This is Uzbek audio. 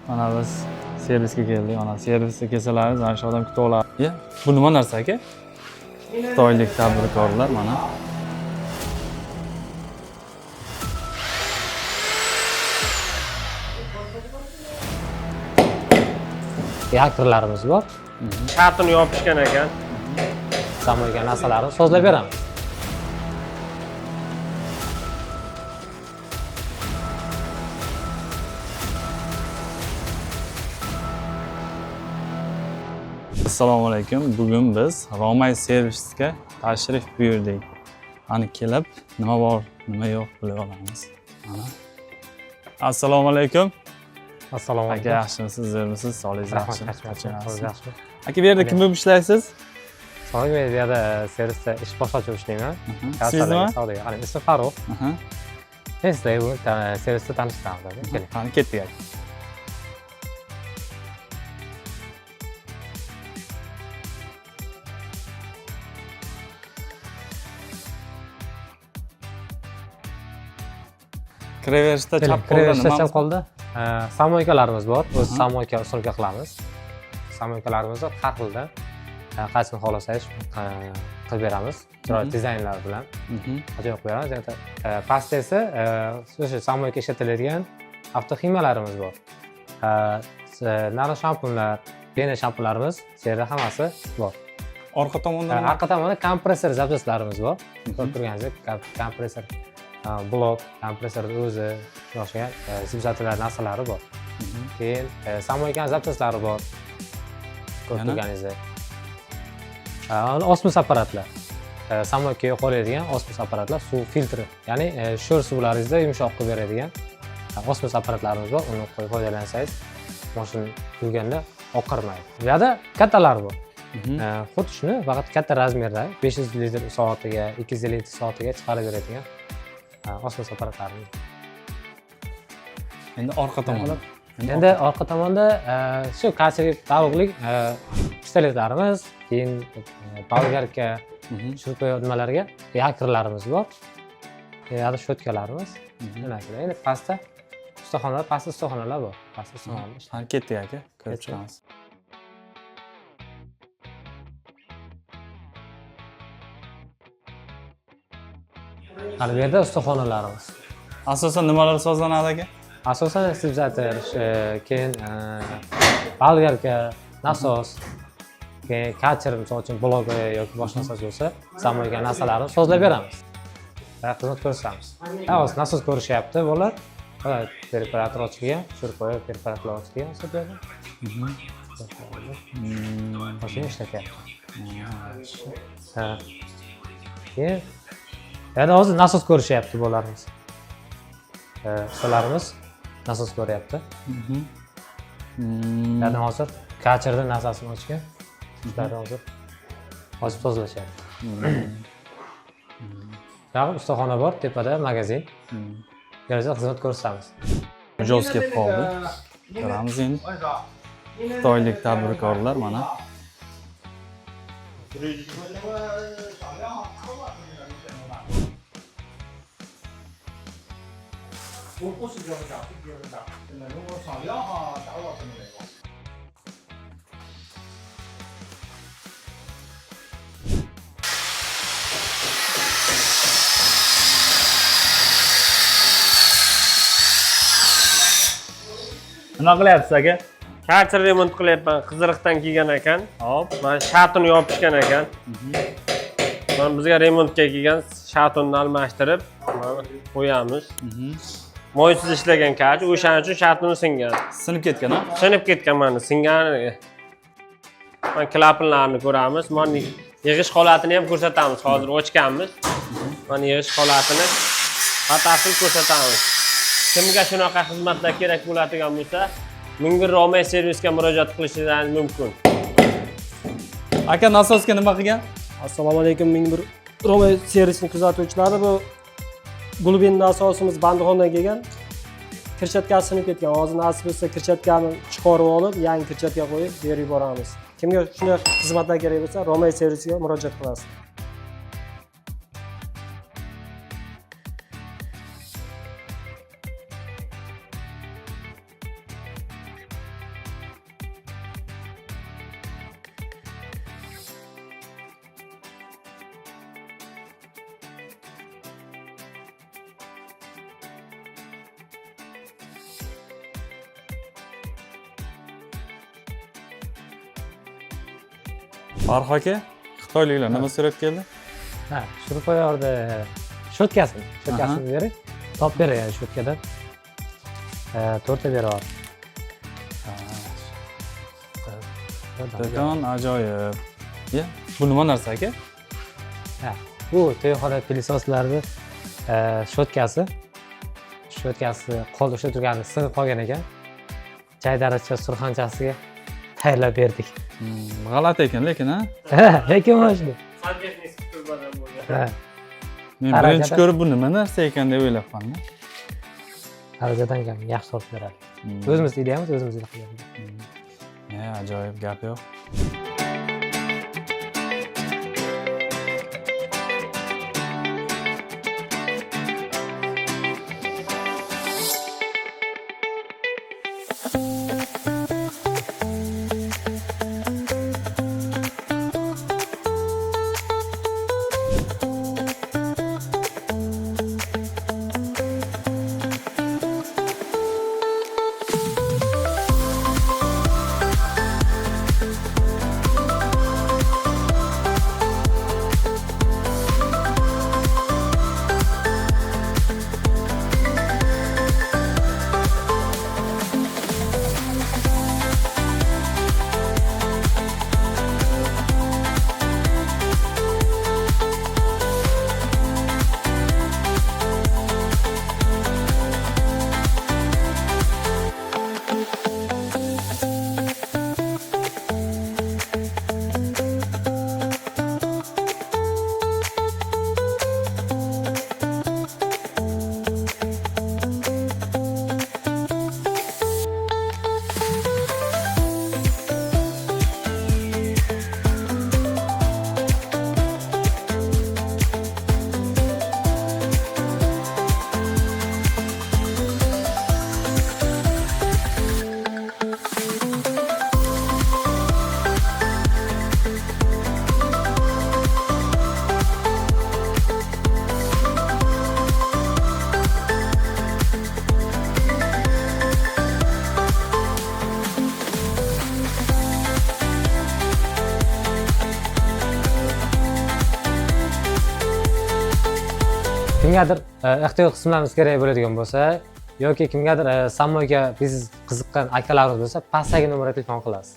Mana biz servisga keldik. Mana servisga kelsalarimiz mana shu odam kutib oladi. Bu nima narsa aka? Xitoylik tadbirkorlar mana. Reaktorlarimiz bor. Shartini yopishgan ekan. Samoyga narsalarni sozlab beramiz. Assalomu alaykum. Bugun biz Romay servisga tashrif buyurdik. Ani kelib, nima bor, nima yo'q bilib olamiz. Mana. Assalomu alaykum. Assalomu Aka, alaykum. yaxshimisiz, sizlarmisiz? Sog'ligingiz yaxshi? Yaxshi. Aka, bu yerda kim bo'lib ishlaysiz? Sog'lik men bu yerda servisda ish boshlovchi ishlayman. Siz nima? Qani ismim Farruh. Men sizlarga bu servisda tanishtiramiz. Keling. Qani ketdik aka. Kiraverishda chap qo'lda Kiraverishda nima? chap qo'lda samoykalarimiz bor. O'z samoyka usulga qilamiz. Samoykalarimizni har xilda qaysini xohlasangiz qilib beramiz. Chiroyli dizaynlar bilan ajoyib qilib beramiz. Pastda esa o'sha samoyka ishlatiladigan avtoximalarimiz bor. Nano shampunlar, pena shampunlarimiz bu yerda hammasi bor. Orqa tomonda Orqa tomonda kompressor zapchastlarimiz bor. Ko'rib turganingizdek, kompressor blok, kompressorning o'zi, o'xshagan zip-zapchalar narsalari bor. Keyin samoykaning zapchastlari bor. Ko'rib turganingizdek. Osmos apparatlar. Samoykaga qo'yiladigan osmos apparatlar, suv filtri, ya'ni sho'r suvlaringizda yumshoq qilib beradigan osmos apparatlarimiz bor. Uni qo'yib foydalansangiz, mashina yurganda oqarmaydi. Bu yerda kattalar bor. Xuddi shuni faqat katta razmerda 500 litr soatiga, 200 litr soatiga chiqarib beradigan osmos apparatlarimiz. Endi orqa tomonda. Endi orqa tomonda shu kachaga tavuklik pistoletlarimiz, keyin bolgarka, shurpa nimalarga reaktorlarimiz bor. Yana shotkalarimiz. Endi pastda ustaxonalar, pastda ustaxonalar bor. Pastda ustaxonalar. Qani ketdik aka, ko'rib chiqamiz. Mana bu yerda ustaxonalarimiz. Asosan nimalar sozlanadi aka? Asosan sibzator, keyin bolgarka, nasos, keyin kacher, misol uchun blok yoki boshqa narsa bo'lsa, samoyga narsalarni sozlab beramiz. Va xizmat ko'rsatamiz. Hozir nasos ko'rishyapti bolalar. Perforator ochilgan, shurpa perforator ochilgan hisoblanadi. Mashina ishlatyapti. Keyin yana hozir nasos ko'rishyapti bolalarimiz. Ustolarimiz nasos ko'ryapti. Yana hozir kacherda nasosini ochgan. Ular hozir tozlashyapti. Yana ustaxona bor, tepada magazin. Yerda xizmat ko'rsatamiz. Mijoz kelib qoldi. Ko'ramiz endi. Xitoylik tadbirkorlar mana. Nima qilyapsiz aka? Kacher remont qilyapman. Qiziriqdan kelgan ekan. Hop. Mana shartini yopishgan ekan. Mana bizga remontga kelgan shartini almashtirib qo'yamiz. Moysiz ishlagan kach, o'shaning uchun shartini singan. Sinib ketgan, ha? Sinib ketgan mana, singan. Mana klapanlarni ko'ramiz. Mana yig'ish holatini ham ko'rsatamiz. Hozir ochganmiz. Mana yig'ish holatini batafsil ko'rsatamiz. Kimga shunaqa xizmatlar kerak bo'ladigan bo'lsa, Mingir Romay servisga murojaat qilishingiz mumkin. Aka, nasosga nima qilgan? Assalomu alaykum Mingir Romay servisini kuzatuvchilari. Bu glubin nasosimiz bandixonadan kelgan. Kirchatkasi sinib ketgan. Hozir nasib etsa kirchatkani chiqarib olib, yangi kirchatka qo'yib berib yuboramiz. Kimga shunday xizmatlar kerak bo'lsa, Romay servisiga murojaat qilasiz. Farruh aka, xitoyliklar nima so'rab keldi? Ha, shurupyorni shotkasini bering. Top beray yani shotkadan. 4 ta beraver. Do'kon ajoyib. Ya, bu nima narsa aka? Ha, bu to'yxona pilisoslarini shotkasi. Shotkasi qo'lda ushlab turgani sinib qolgan ekan. Chaydaricha surxonchasiga tayyorlab berdik. G'alati ekan lekin ha. Lekin mana shunday. Santexnik turbadan bo'lgan. Ha, Men Harakati- birinchi ko'rib bu nima narsa ekan deb o'ylabman. harajadan kam yaxshi tortib beradi. O'zimiz ideyamiz, o'zimiz qilamiz. Ya, ajoyib gap yo'q. Kimgadir ehtiyot qismlarimiz kerak bo'ladigan bo'lsa yoki kimgadir samoyga biz qiziqqan akalarimiz bo'lsa pastdagi nomerga telefon qilasiz.